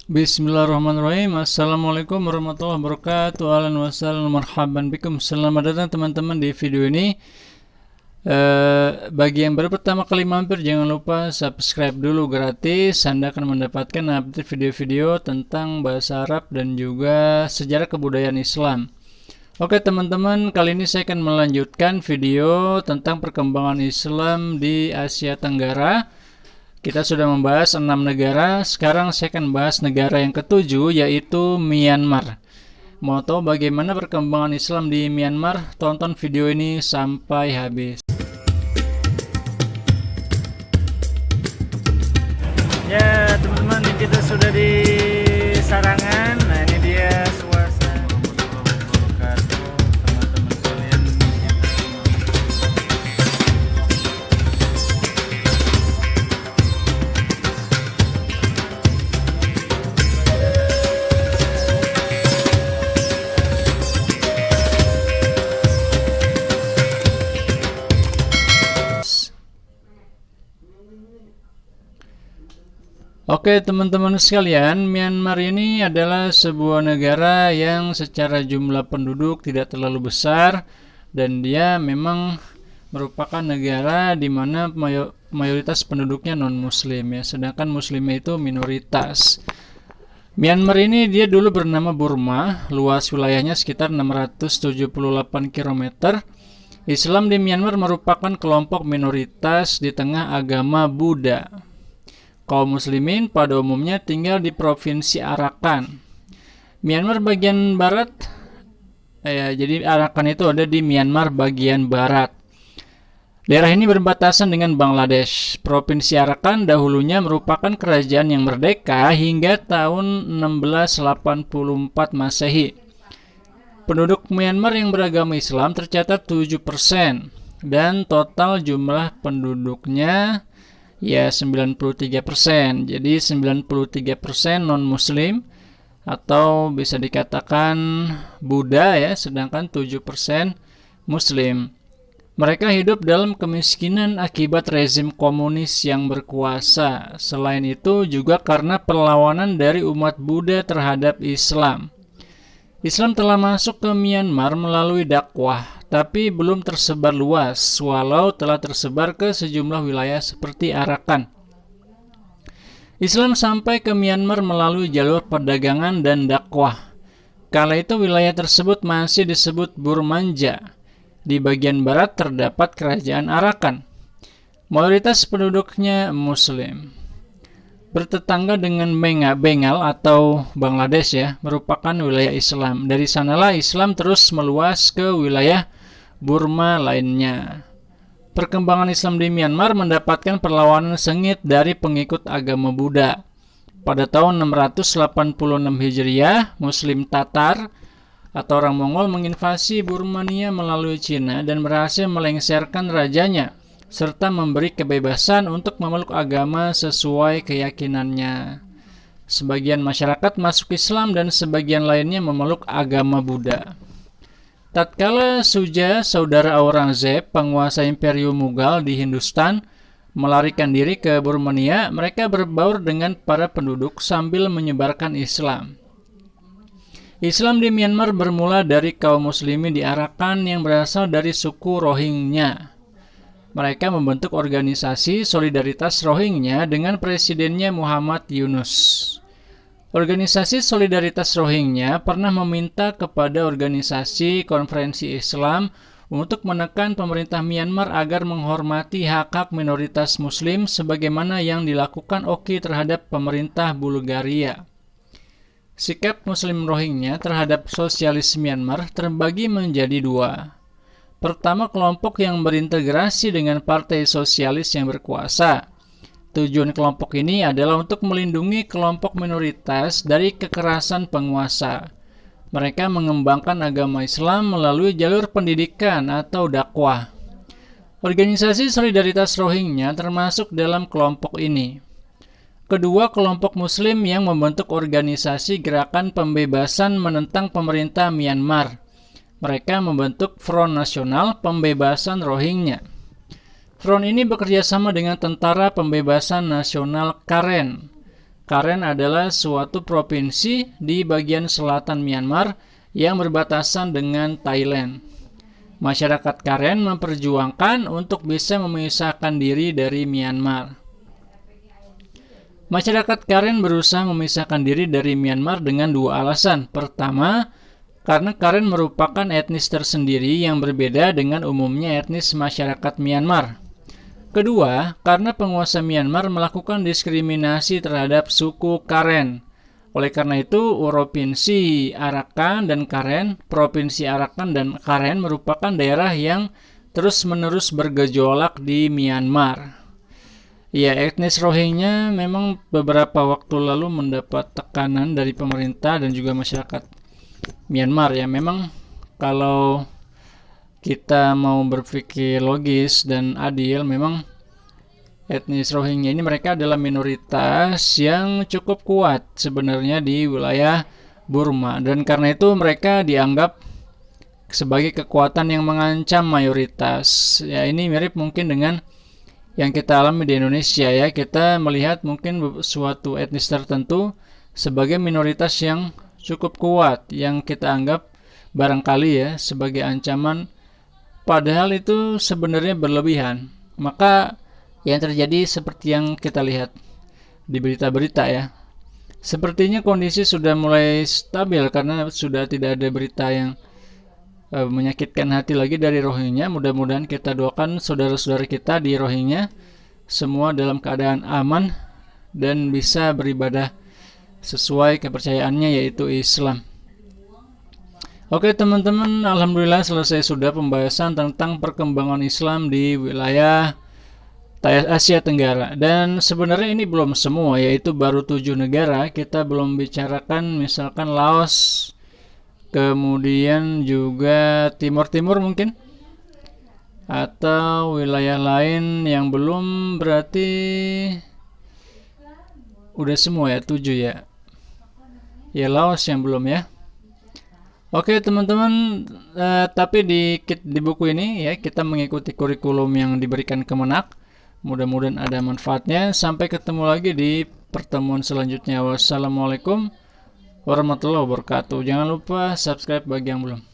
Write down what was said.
Bismillahirrahmanirrahim. Assalamualaikum warahmatullahi wabarakatuh. Ahlan wa sahlan marhaban bikum. Selamat datang teman-teman di video ini. Bagi yang baru pertama kali mampir, jangan lupa subscribe dulu gratis. Anda akan mendapatkan update video-video tentang bahasa Arab dan juga sejarah kebudayaan Islam. Oke teman-teman, kali ini saya akan melanjutkan video tentang perkembangan Islam di Asia Tenggara. Kita sudah membahas 6 negara, sekarang saya akan bahas negara yang ketujuh, yaitu Myanmar. Mau tahu bagaimana perkembangan Islam di Myanmar? Tonton video ini sampai habis. Ya teman-teman, kita sudah di Sarangan. Nah ini dia suasana. Teman-teman sekalian. Oke teman-teman sekalian, Myanmar ini adalah sebuah negara yang secara jumlah penduduk tidak terlalu besar, dan dia memang merupakan negara di mana mayoritas penduduknya non-muslim ya, sedangkan muslimnya itu minoritas. Myanmar ini dia dulu bernama Burma, luas wilayahnya sekitar 678 km. Islam di Myanmar merupakan kelompok minoritas di tengah agama Buddha. Kaum muslimin pada umumnya tinggal di provinsi Arakan. Myanmar bagian barat, jadi Arakan itu ada di Myanmar bagian barat. Daerah ini berbatasan dengan Bangladesh. Provinsi Arakan dahulunya merupakan kerajaan yang merdeka hingga tahun 1684 Masehi. Penduduk Myanmar yang beragama Islam tercatat 7%, dan total jumlah penduduknya ya 93%. Jadi 93% non-muslim atau bisa dikatakan Buddha ya, sedangkan 7% muslim. Mereka hidup dalam kemiskinan akibat rezim komunis yang berkuasa. Selain itu juga karena perlawanan dari umat Buddha terhadap Islam. Islam telah masuk ke Myanmar melalui dakwah, tapi belum tersebar luas, walau telah tersebar ke sejumlah wilayah seperti Arakan. Islam sampai ke Myanmar melalui jalur perdagangan dan dakwah. Kala itu wilayah tersebut masih disebut Burmanja. Di bagian barat terdapat kerajaan Arakan. Mayoritas penduduknya muslim. Bertetangga dengan Bengal atau Bangladesh ya, merupakan wilayah Islam. Dari sanalah Islam terus meluas ke wilayah Burma lainnya. Perkembangan Islam di Myanmar mendapatkan perlawanan sengit dari pengikut agama Buddha. Pada tahun 686 Hijriah, Muslim Tatar atau orang Mongol menginvasi Burmania melalui Cina dan berhasil melengsarkan rajanya, serta memberi kebebasan untuk memeluk agama sesuai keyakinannya. Sebagian masyarakat masuk Islam dan sebagian lainnya memeluk agama Buddha. Tatkala Suja, saudara Aurangzeb, penguasa Imperium Mughal di Hindustan, melarikan diri ke Burmania, mereka berbaur dengan para penduduk sambil menyebarkan Islam. Islam di Myanmar bermula dari kaum muslimin di Arakan yang berasal dari suku Rohingya. Mereka membentuk organisasi Solidaritas Rohingya dengan presidennya Muhammad Yunus. Organisasi Solidaritas Rohingya pernah meminta kepada organisasi Konferensi Islam untuk menekan pemerintah Myanmar agar menghormati hak-hak minoritas muslim sebagaimana yang dilakukan Oki terhadap pemerintah Bulgaria. Sikap Muslim Rohingya terhadap sosialis Myanmar terbagi menjadi dua. Pertama, kelompok yang berintegrasi dengan Partai Sosialis yang berkuasa. Tujuan kelompok ini adalah untuk melindungi kelompok minoritas dari kekerasan penguasa. Mereka mengembangkan agama Islam melalui jalur pendidikan atau dakwah. Organisasi Solidaritas Rohingya termasuk dalam kelompok ini. Kedua, kelompok Muslim yang membentuk organisasi Gerakan Pembebasan menentang pemerintah Myanmar. Mereka membentuk Front Nasional Pembebasan Rohingya. Front ini bekerja sama dengan Tentara Pembebasan Nasional Karen. Karen adalah suatu provinsi di bagian selatan Myanmar yang berbatasan dengan Thailand. Masyarakat Karen memperjuangkan untuk bisa memisahkan diri dari Myanmar. Masyarakat Karen berusaha memisahkan diri dari Myanmar dengan dua alasan. Pertama, karena Karen merupakan etnis tersendiri yang berbeda dengan umumnya etnis masyarakat Myanmar. Kedua, karena penguasa Myanmar melakukan diskriminasi terhadap suku Karen. Oleh karena itu, Provinsi Arakan dan Karen merupakan daerah yang terus-menerus bergejolak di Myanmar. Ya, etnis Rohingya memang beberapa waktu lalu mendapat tekanan dari pemerintah dan juga masyarakat Myanmar. Ya, memang kalau kita mau berpikir logis dan adil, memang etnis Rohingya ini mereka adalah minoritas yang cukup kuat sebenarnya di wilayah Burma, dan karena itu mereka dianggap sebagai kekuatan yang mengancam mayoritas. Ya, ini mirip mungkin dengan yang kita alami di Indonesia ya. Kita melihat mungkin suatu etnis tertentu sebagai minoritas yang cukup kuat yang kita anggap barangkali ya sebagai ancaman, padahal itu sebenarnya berlebihan. Maka yang terjadi seperti yang kita lihat di berita-berita ya. Sepertinya kondisi sudah mulai stabil karena sudah tidak ada berita yang menyakitkan hati lagi dari Rohingya. Mudah-mudahan kita doakan saudara-saudara kita di Rohingya semua dalam keadaan aman dan bisa beribadah sesuai kepercayaannya, yaitu Islam. Oke teman-teman, alhamdulillah selesai sudah pembahasan tentang perkembangan Islam di wilayah Asia Tenggara. Dan sebenarnya ini belum semua, yaitu baru 7 negara. Kita belum bicarakan misalkan Laos, kemudian juga Timur mungkin, atau wilayah lain yang belum, berarti udah semua ya, 7 ya. Ya, Laos yang belum ya. Oke teman-teman, tapi di buku ini ya kita mengikuti kurikulum yang diberikan Kemenak. Mudah-mudahan ada manfaatnya. Sampai ketemu lagi di pertemuan selanjutnya. Wassalamualaikum warahmatullahi wabarakatuh. Jangan lupa subscribe bagi yang belum.